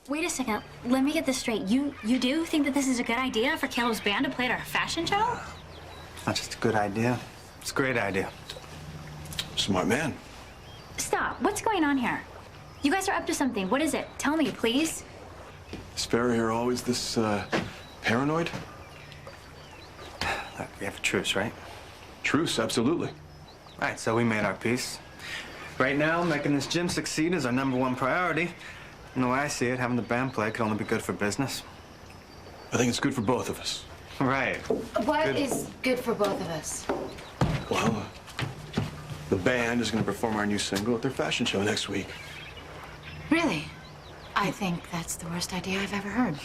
Wait a second. Let me get this straight. You do think that this is a good idea for Caleb's band to play at our fashion show? It's not just a good idea. It's a great idea. Smart man. Stop. What's going on here? You guys are up to something. What is it? Tell me, please. Sparrow here always this, paranoid? Look, we have a truce, right? Truce, absolutely. All right, so we made our peace. Right now, making this gym succeed is our #1 priority. And the way I see it, having the band play could only be good for business. I think it's good for both of us. Right. What is good for both of us? Well, the band is going to perform our new single at their fashion show next week. Really? I think that's the worst idea I've ever heard.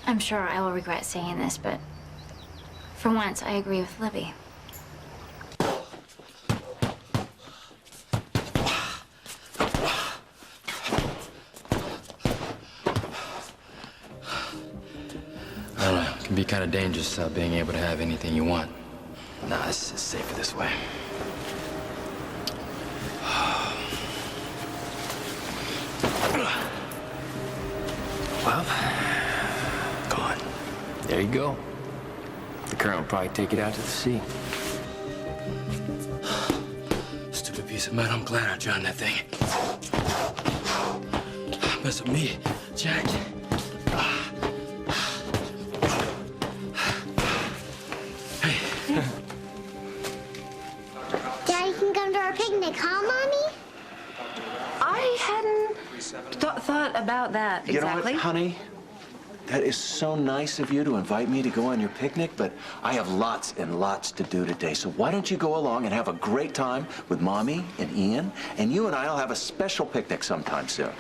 I'm sure I will regret saying this, but for once, I agree with Libby. I don't know. It can be kind of dangerous being able to have anything you want. Nah, it's safer this way. Well, go on. There you go. The current will probably take it out to the sea. Stupid piece of metal. I'm glad I drowned that thing. Mess with me, Jack. Daddy can come to our picnic, huh, Mommy? I hadn't thought about that exactly. You know what, honey? That is so nice of you to invite me to go on your picnic, but I have lots and lots to do today. So why don't you go along and have a great time with Mommy and Ian, and you and I will have a special picnic sometime soon.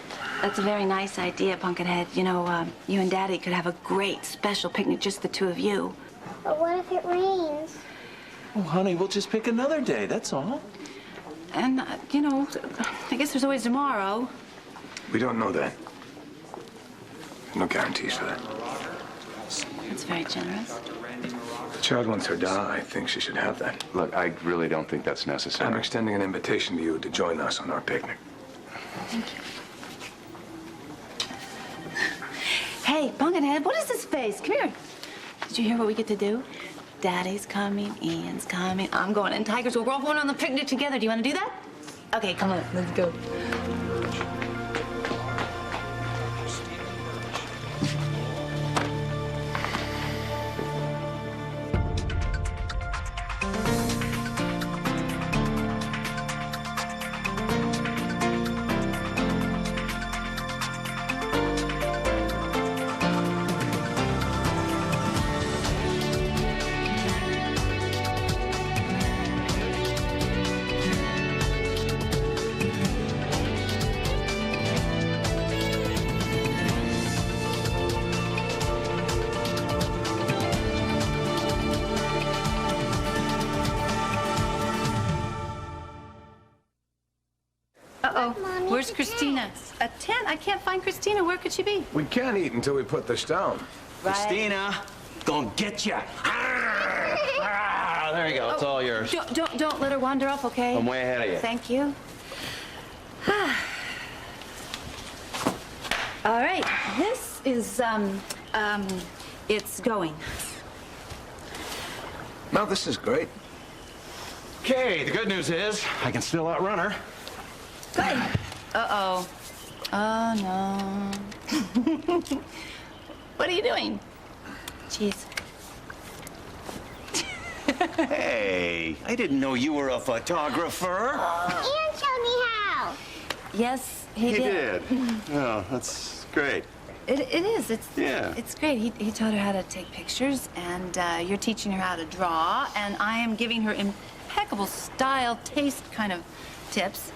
That's a very nice idea, Pumpkinhead. You know, you and Daddy could have a great special picnic, just the two of you. But what if it rains? Oh, honey, we'll just pick another day, that's all. And, you know, I guess there's always tomorrow. We don't know that. No guarantees for that. That's very generous. The child wants her doll. I think she should have that. Look, I really don't think that's necessary. I'm extending an invitation to you to join us on our picnic. Thank you. Hey, Pumpkinhead, what is this face? Come here. Did you hear what we get to do? Daddy's coming, Ian's coming, I'm going, and Tigers, we're all going on the picnic together. Do you want to do that? Okay, come on, let's go. Uh-oh. Mommy, Where's it's a Christina? A tent? I can't find Christina. Where could she be? We can't eat until we put this down. Right. Christina, gonna get ya. There you go, it's all yours. Don't let her wander off, okay? I'm way ahead of you. Thank you. All right, this is, it's going. No, this is great. Okay, the good news is I can still outrun her. Good. Uh-oh. Oh, no. What are you doing? Jeez. Hey, I didn't know you were a photographer. Ian showed me how. Yes, he did. Oh, that's great. It is. Yeah. It's great. He taught her how to take pictures, and you're teaching her how to draw, and I am giving her impeccable style, taste kind of tips.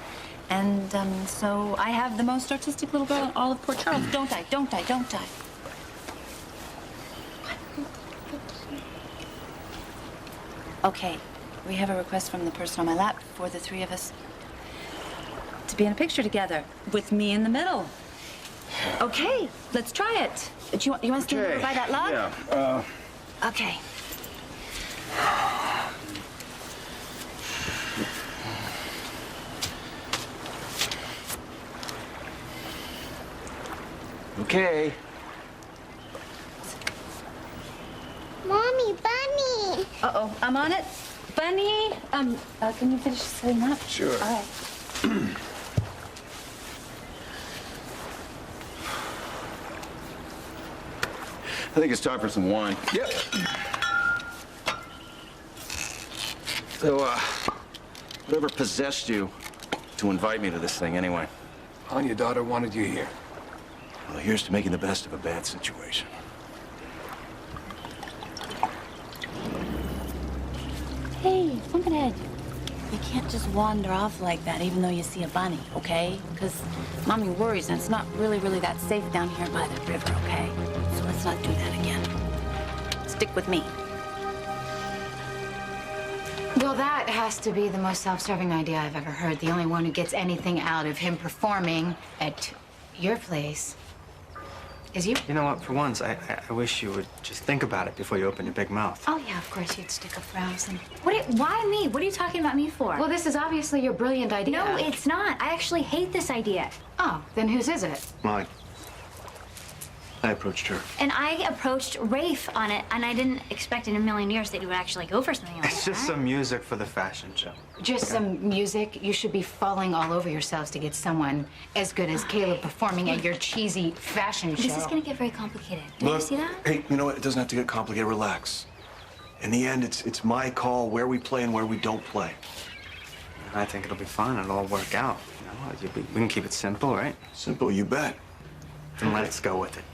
And so I have the most artistic little girl in all of Port Charles. Don't I? Don't I? Don't I? Okay, we have a request from the person on my lap for the three of us to be in a picture together with me in the middle. Okay, let's try it. You want to stand over by that log? Yeah. Okay. Okay. Mommy, Bunny. Uh-oh, I'm on it. Bunny, can you finish setting up? Sure. All right. I think it's time for some wine. Yep. So, whatever possessed you to invite me to this thing anyway? Hon, your daughter wanted you here. Well, here's to making the best of a bad situation. Hey, Pumpkinhead. You can't just wander off like that even though you see a bunny, okay? Because Mommy worries and it's not really that safe down here by the river, okay? So let's not do that again. Stick with me. Well, that has to be the most self-serving idea I've ever heard. The only one who gets anything out of him performing at your place is you. You know what? For once, I wish you would just think about it before you open your big mouth. Oh, yeah, of course you'd stick up for Allison. Why me? What are you talking about me for? Well, this is obviously your brilliant idea. no, it's not. I actually hate this idea. Oh, then whose is it? Mine. I approached her. And I approached Rafe on it, and I didn't expect in a million years that he would actually go for something like It's just that. some music for the fashion show. Just some music. You should be falling all over yourselves to get someone as good as Caleb performing at your cheesy fashion show. This is gonna get very complicated. Do you see that? Hey, you know what? It doesn't have to get complicated. Relax. In the end, it's my call where we play and where we don't play. I think it'll be fun. It'll all work out. You know, we can keep it simple, right? Simple, you bet. Then let's go with it.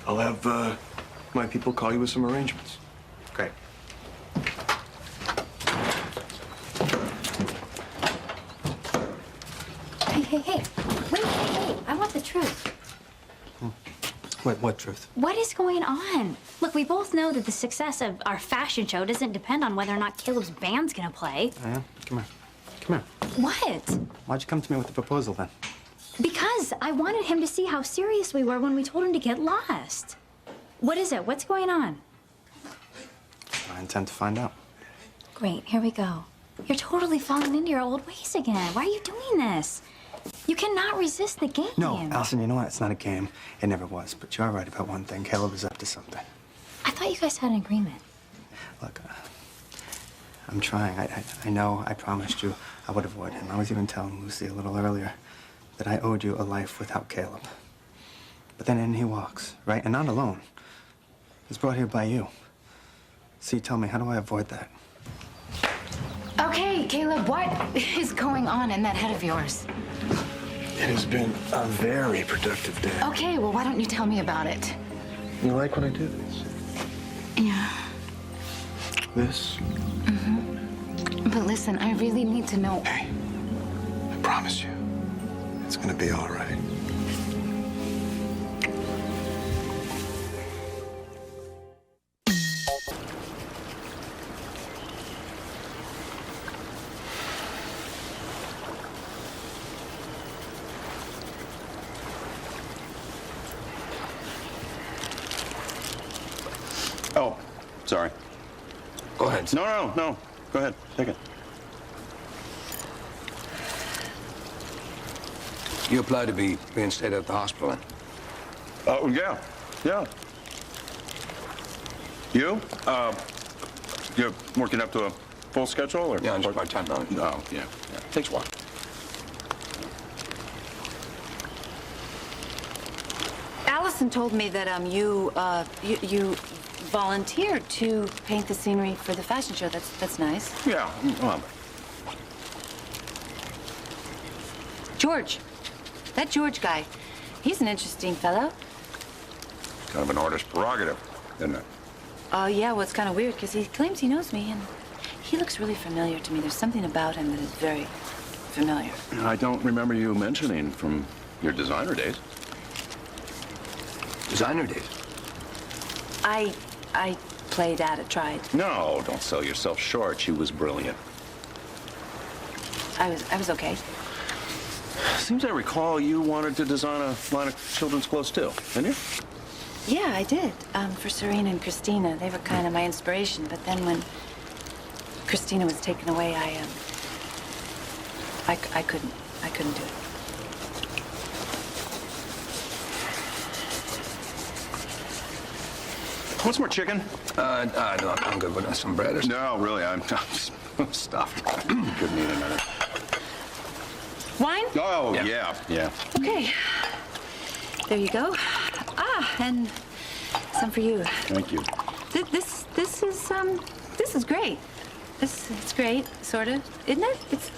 I'll have my people call you with some arrangements. Great. Hey. Wait, hey. I want the truth. What truth? What is going on? Look, we both know that the success of our fashion show doesn't depend on whether or not Caleb's band's gonna play. Oh, yeah? Come here. Come here. What? Why'd you come to me with the proposal then? Because I wanted him to see how serious we were when we told him to get lost. What is it? What's going on? I intend to find out. Great, here we go. You're totally falling into your old ways again. Why are you doing this? You cannot resist the game. No, Allison, you know what? It's not a game. It never was. But you are right about one thing. Caleb is up to something. I thought you guys had an agreement. Look, I'm trying. I know I promised you I would avoid him. I was even telling Lucy a little earlier that I owed you a life without Caleb. But then in he walks, right? And not alone. He's brought here by you. So you tell me, how do I avoid that? Okay, Caleb, what is going on in that head of yours? It has been a very productive day. Okay, well, why don't you tell me about it? You like when I do this? Yeah. This? But listen, I really need to know. Hey, I promise you, it's gonna be all right. Oh, sorry. Go ahead. No. Go ahead. Take it. You applied to be reinstated at the hospital, then? Oh, yeah. You? You're working up to a full schedule, or? Yeah, I'm just part-time now. Oh, yeah. Takes a while. Allison told me that you volunteered to paint the scenery for the fashion show. That's nice. Yeah, well, George, that George guy, he's an interesting fellow. kind of an artist's prerogative, isn't it? Yeah, well, it's kind of weird because he claims he knows me, and he looks really familiar to me. There's something about him that is very familiar. I don't remember you mentioning from your designer days. Designer days. I played at it, tried. No, don't sell yourself short. She was brilliant. I was okay. Seems I recall you wanted to design a line of children's clothes too, didn't you? Yeah, I did. For Serena and Christina. They were kind of my inspiration. But then when Christina was taken away, I couldn't do it. Want some more chicken? No, I'm good with some bread or something. No, really, I'm stuffed. Good need another. Wine? Oh, yeah. Okay. There you go. And some for you. Thank you. This is great. It's great, sort of, isn't it? It's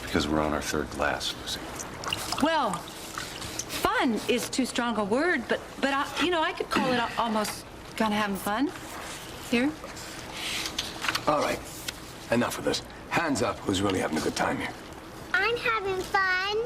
because we're on our third glass, Lucy. Well, fun is too strong a word, but I could call it almost kind of having fun. Here. All right, enough of this. Hands up, who's really having a good time here? I'm having fun.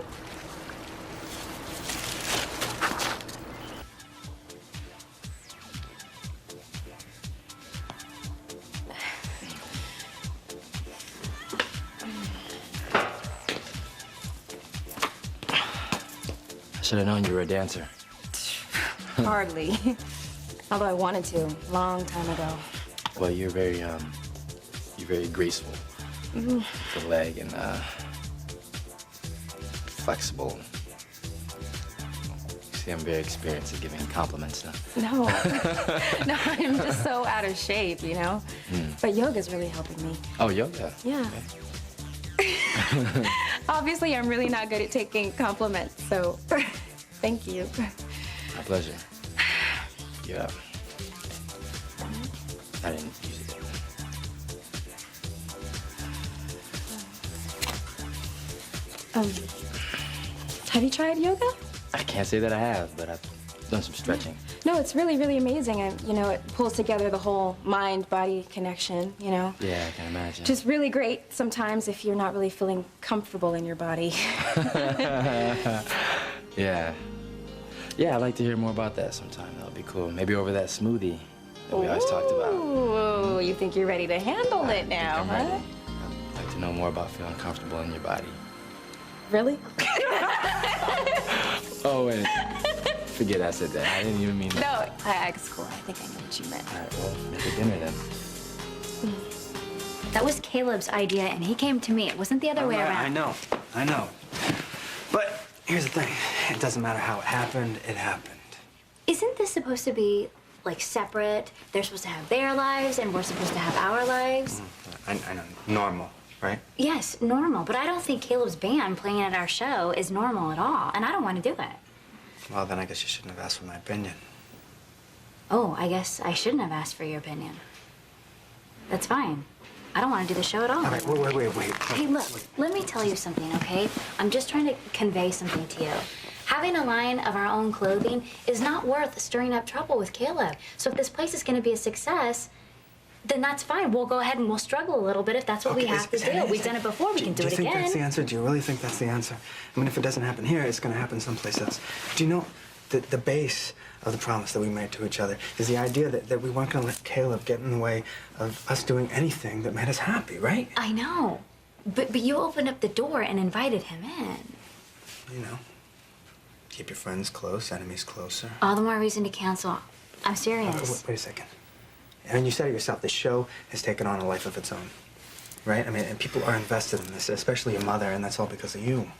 I should have known you were a dancer. Hardly. Although I wanted to, long time ago. Well, you're very graceful. The leg and flexible. See, I'm very experienced at giving compliments now. No. No, I'm just so out of shape, you know? But yoga's really helping me. Oh, yoga? Yeah. Okay. Obviously, I'm really not good at taking compliments, so thank you. My pleasure. Yeah. I didn't use it. Have you tried yoga? I can't say that I have, but I've done some stretching. No, it's really, really amazing. And, it pulls together the whole mind-body connection, Yeah, I can imagine. Just really great sometimes if you're not really feeling comfortable in your body. Yeah. Yeah, I'd like to hear more about that sometime. That'll be cool. Maybe over that smoothie that we always talked about. Ooh, you think you're ready to handle it now, I'm huh? ready. I'd like to know more about feeling comfortable in your body. Really? Oh, wait. Forget I said that. I didn't even mean that. No, it's cool. I think I know what you meant. All right, well, make a dinner then. That was Caleb's idea, and he came to me. It wasn't the other way around. I know. But here's the thing. It doesn't matter how it happened, it happened. Isn't this supposed to be, like, separate? They're supposed to have their lives, and we're supposed to have our lives? I know. Normal, right? Yes, normal. But I don't think Caleb's band playing at our show is normal at all, and I don't want to do it. Well, then I guess you shouldn't have asked for my opinion. Oh, I guess I shouldn't have asked for your opinion. That's fine. I don't want to do the show at all. All right, wait. Hey, look, let me tell you something, okay? I'm just trying to convey something to you. Having a line of our own clothing is not worth stirring up trouble with Caleb. So if this place is going to be a success, then that's fine. We'll go ahead and we'll struggle a little bit if that's what we have to do. We've done it before. We can do it again. Do you think that's the answer? Do you really think that's the answer? I mean, if it doesn't happen here, it's going to happen someplace else. Do you know the base of the promise that we made to each other is the idea that we weren't going to let Caleb get in the way of us doing anything that made us happy, right? I know. But you opened up the door and invited him in. Keep your friends close, enemies closer. All the more reason to cancel. I'm serious. Wait a second. I mean, you said it yourself. The show has taken on a life of its own, right? I mean, and people are invested in this, especially your mother, and that's all because of you.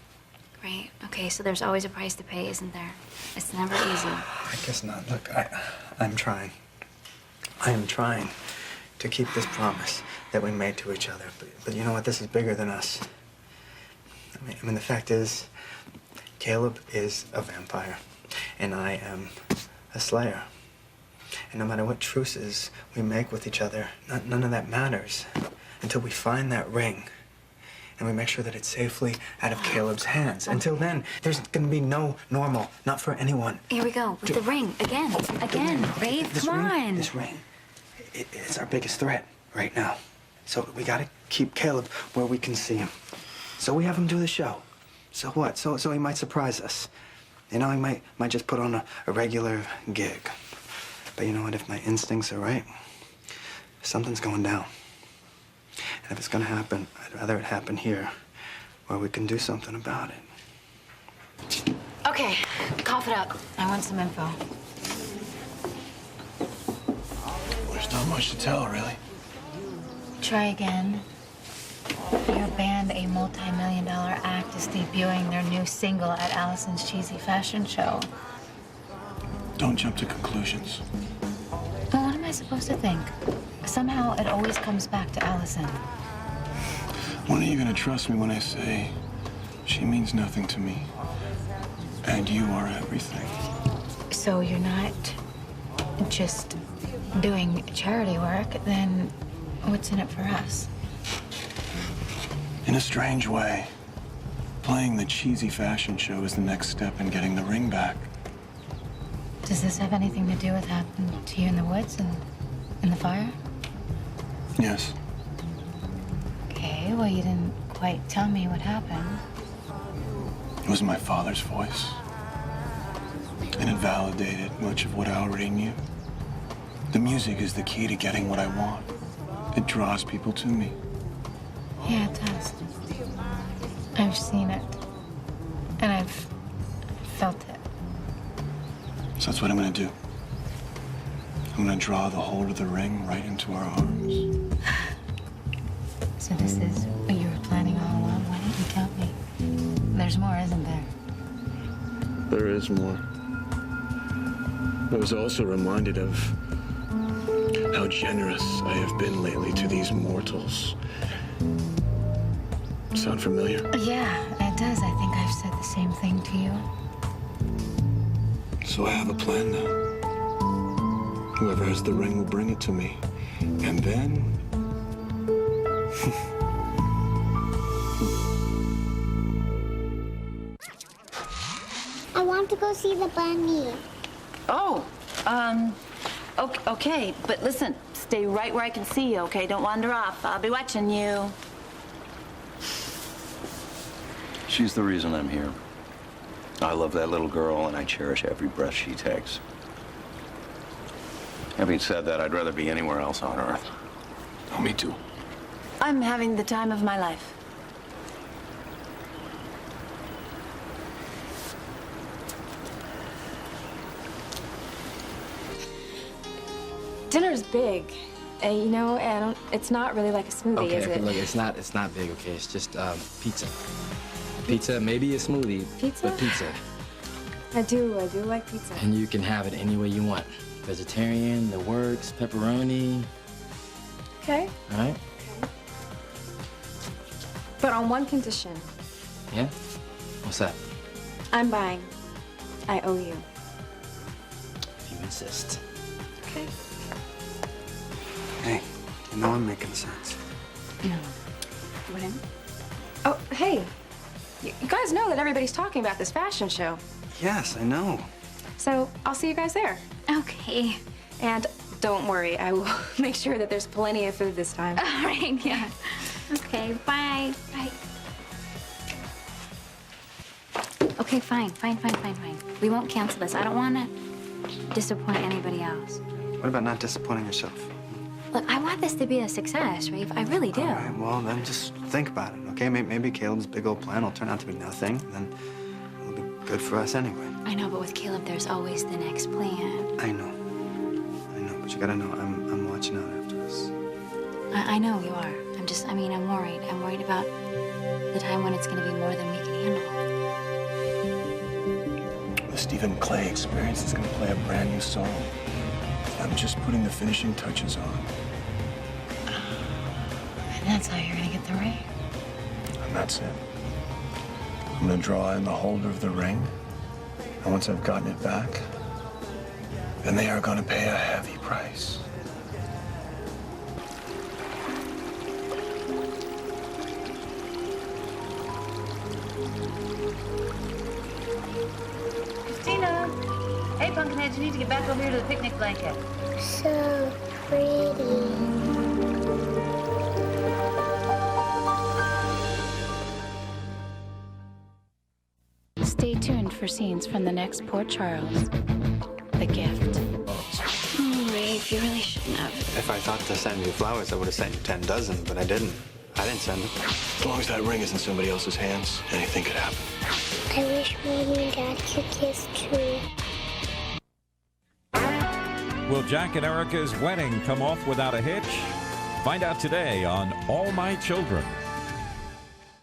Right. Okay, so there's always a price to pay, isn't there? It's never easy. I guess not. Look, I'm trying. I am trying to keep this promise that we made to each other. But you know what? This is bigger than us. I mean, the fact is, Caleb is a vampire, and I am a slayer. And no matter what truces we make with each other, none of that matters until we find that ring and we make sure that it's safely out of Caleb's hands. Until then, there's gonna be no normal, not for anyone. Here we go, with the ring, again, babe, come on. This ring, it's our biggest threat right now. So we gotta keep Caleb where we can see him. So we have him do the show. So what? So he might surprise us. He might just put on a regular gig. But you know what? If my instincts are right, something's going down. And if it's gonna happen, I'd rather it happen here, where we can do something about it. Okay, cough it up. I want some info. There's not much to tell, really. Try again. Your band, a multi-million-dollar act, is debuting their new single at Allison's Cheesy Fashion Show. Don't jump to conclusions. I supposed to think? Somehow it always comes back to Allison. When are you gonna trust me when I say she means nothing to me? And you are everything. So you're not just doing charity work, then what's in it for us? In a strange way, playing the cheesy fashion show is the next step in getting the ring back. Does this have anything to do with what happened to you in the woods and in the fire? Yes. Okay, well, you didn't quite tell me what happened. It was my father's voice. And it validated much of what I already knew. The music is the key to getting what I want. It draws people to me. Yeah, it does. I've seen it. And I've felt it. So that's what I'm gonna do. I'm gonna draw the hold of the ring right into our arms. So this is what you were planning all along? Why didn't you tell me? There's more, isn't there? There is more. I was also reminded of how generous I have been lately to these mortals. Sound familiar? Yeah, it does. I think I've said the same thing to you. So I have a plan now. Whoever has the ring will bring it to me. And then... I want to go see the bunny. Oh, okay, but listen, stay right where I can see you, okay? Don't wander off. I'll be watching you. She's the reason I'm here. I love that little girl, and I cherish every breath she takes. Having said that, I'd rather be anywhere else on Earth. Oh, me too. I'm having the time of my life. Dinner's big, you know, and it's not really like a smoothie, is it? Look, it's not big, okay? It's just pizza. Pizza, maybe a smoothie. Pizza? But pizza. I do like pizza. And you can have it any way you want. Vegetarian, the works, pepperoni. Okay. All right? But on one condition. Yeah? What's that? I'm buying. I owe you. If you insist. Okay. Hey, you know I'm making sense. No. What? Oh, hey. You guys know that everybody's talking about this fashion show. Yes, I know. So I'll see you guys there. Okay. And don't worry, I will make sure that there's plenty of food this time. All right, yeah. Okay, bye. Bye. Okay, fine. We won't cancel this. I don't want to disappoint anybody else. What about not disappointing yourself? Look, I want this to be a success, Rafe. I really do. All right, well, then just think about it, okay? Maybe Caleb's big old plan will turn out to be nothing, and then it'll be good for us anyway. I know, but with Caleb, there's always the next plan. I know, but you gotta know, I'm watching out after us. I know you are. I'm worried. I'm worried about the time when it's gonna be more than we can handle. The Stephen Clay Experience is gonna play a brand new song. I'm just putting the finishing touches on. And that's how you're gonna get the ring. And that's it. I'm gonna draw in the holder of the ring. And once I've gotten it back, then they are gonna pay a heavy price. Christina! Hey, Pumpkinhead, you need to get back over here to the picnic blanket. So pretty. Stay tuned for scenes from the next Port Charles. The Gift. Rafe, you really shouldn't have. If I thought to send you flowers, I would have sent you 10 dozen, but I didn't. I didn't send them. As long as that ring is in somebody else's hands, anything could happen. I wish Mommy and Dad could kiss too. Will Jack and Erica's wedding come off without a hitch? Find out today on All My Children.